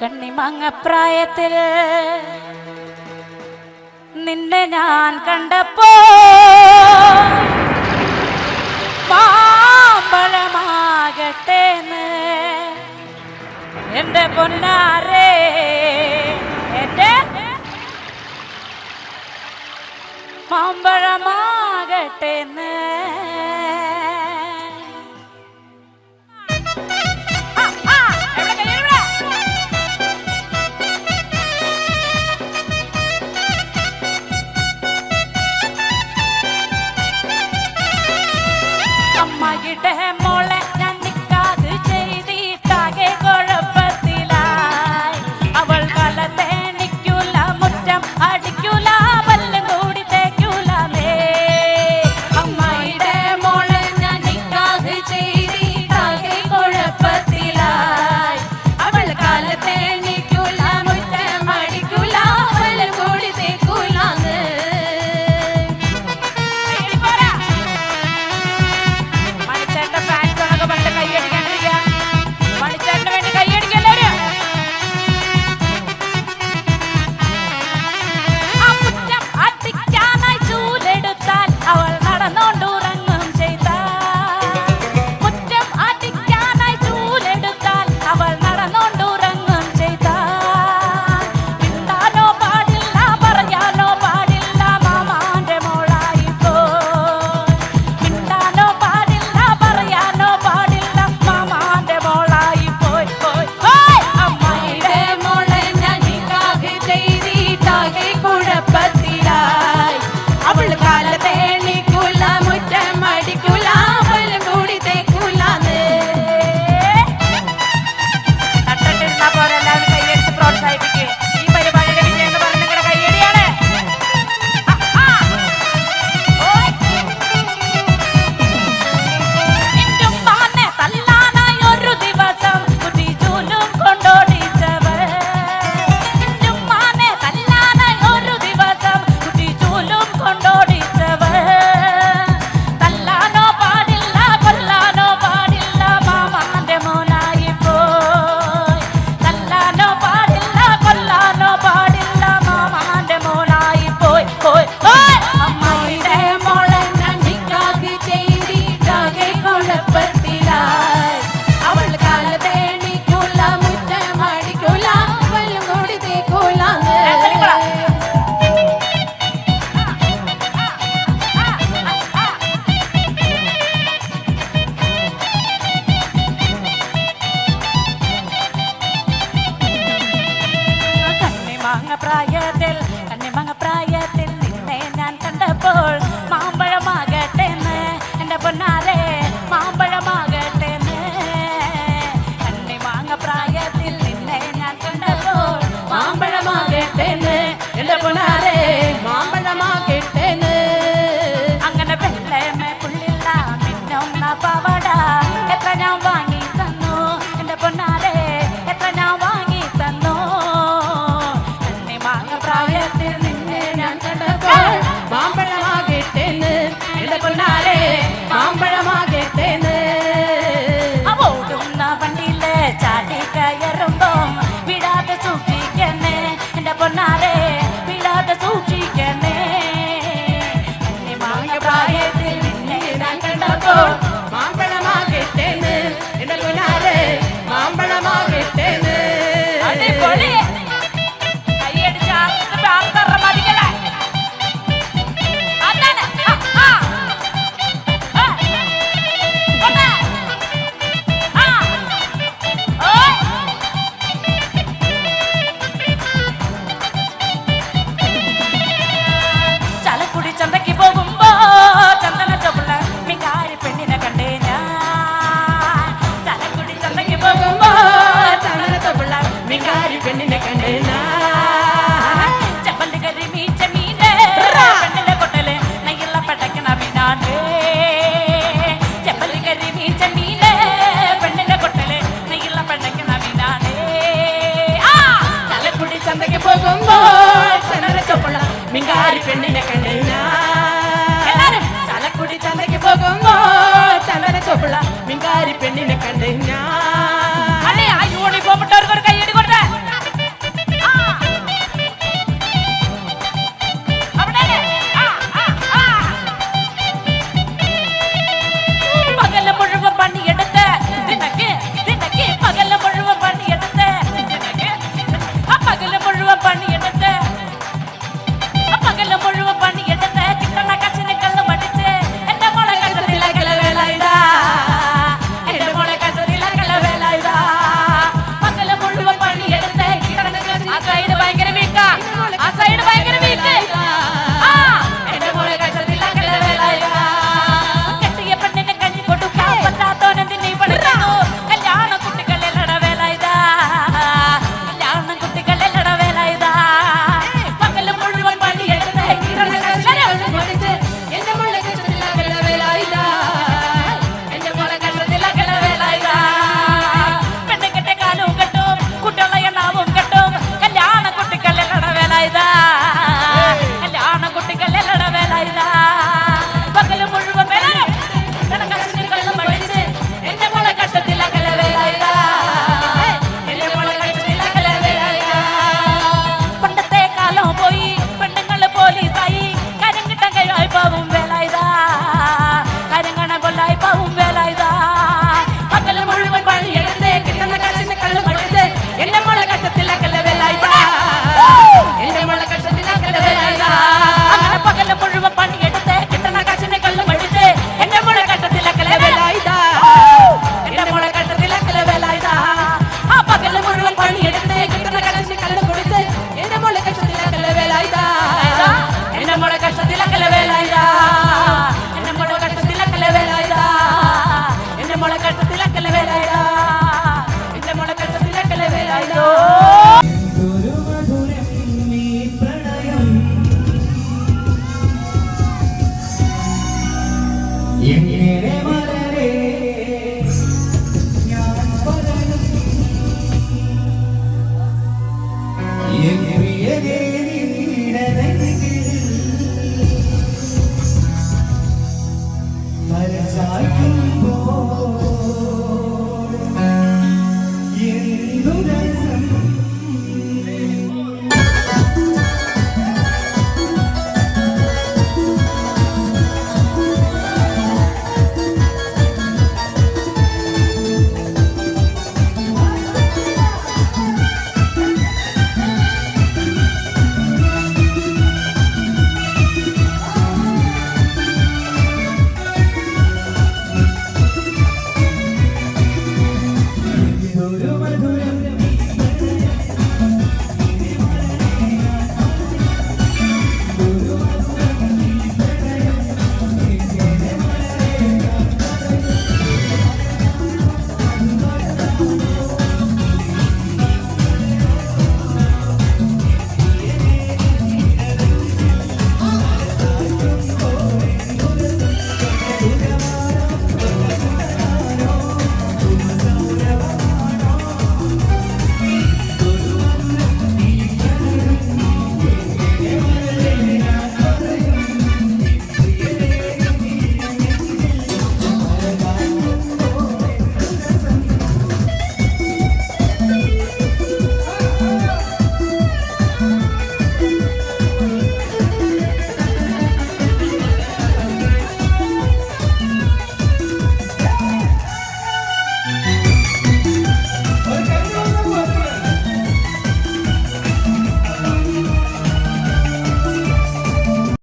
കണ്ണിമങ്ങപ്രായത്തിൽ നിന്നെ ഞാൻ കണ്ടപ്പോ മാമ്പഴമാകട്ടേന്ന് എന്റെ പൊന്നാരേ, എന്റെ മാമ്പഴമാകട്ടേന്ന്. അമ്മയുടെ മോളെ ഞാൻ നിക്കാത് ചെയ്തിട്ടാകെ കുഴപ്പത്തിലായി. അവൾ കലത്തേണിക്കൂല, മുറ്റം അടിക്കൂല, പല്ലും കൂടി തേക്കൂലേ. അമ്മയുടെ മോളെ ഞാൻ നിക്കാത് ചെയ്തിട്ടാകെ കുഴപ്പത്തിലായി. അവൾ കലത്തേണിക്കൂല, മുറ്റം അടിക്കൂല, പല്ലും കൂടി തേക്കൂലേ. കണ്ണിമങ്ങപ്രായത്തിൽ നിന്നെ ഞാൻ കണ്ടപ്പോൾ മാമ്പഴമാകട്ടേന്ന് എന്റെ പൊന്നാരെ, മാമ്പഴമാകട്ടേന്ന്. കണ്ണിമങ്ങപ്രായത്തിൽ നിന്നെ ഞാൻ കണ്ടപ്പോൾ മാമ്പഴമാകട്ടേന്ന് എന്റെ പൊന്നാരെ, മാമ്പഴമാകട്ടേന്ന്. അങ്ങനെ വെള്ളമേ പുള്ളില്ല മിന്നുന്ന പവട എത്ര ഞാൻ വാങ്ങി തന്നു എന്റെ പൊന്നാരെ, എത്ര ഞാൻ വാങ്ങി തന്നു. പ്രായത്തിൽ നിന്നെ ഞാൻ കണ്ടപ്പോൾ മാമ്പഴമാകട്ടേന്ന് എന്റെ പൊന്നാരെ, മാമ്പഴമാകട്ടേന്ന്. ഓടുന്ന വണ്ടിയില് ചാടി കയറുമ്പോ വിടാതെ സൂക്ഷിക്കണേ എന്റെ പൊന്നാരെ, വിടാതെ സൂക്ഷിക്കണേ. പ്രായത്തിൽ നിന്നെ ഞാൻ കണ്ടപ്പോൾ മാമ്പഴമാകട്ടേന്ന് എന്റെ പൊന്നാരെ, മാമ്പഴമാകട്ടേന്ന്. അടിപൊളി. ചന്തയ്ക്ക് പോകുമ്പോ ചന്ദന ചൊപ്പുള്ള മികാരി പെണ്ണിനെ കണ്ടേ ഞാൻ. ചലക്കുടി ചന്തയ്ക്ക് പോകുമ്പോ ചന്ദന ചൊപ്പുള്ള മികാരി പെണ്ണിനെ കണ്ടേ ഞാൻ. ചെപ്പല് കറി മീച്ച മീനെ പെണ്ണിന്റെ കൊട്ടല് നെയ്യുള്ള പടക്കണ മീനാണ്. ചെപ്പല് കറി മീച്ച മീനെ പെണ്ണിന്റെ കൊട്ടല് നെയ്യുള്ള പടക്കണ മീനാണ്. ചലക്കുടി ചന്തയ്ക്ക് പോകുമ്പോ ചന്ദന ചൊപ്പുള്ള മികാരി പെണ്ണിനെ കണ്ടേ ഞാൻ. ചലക്കുടി ചന്തയ്ക്ക് പോകുമ്പോ ചന്ദന ചൊപ്പുള്ള മിങ്കാരി പെണ്ണിനെ കണ്ടേ ഞാൻ.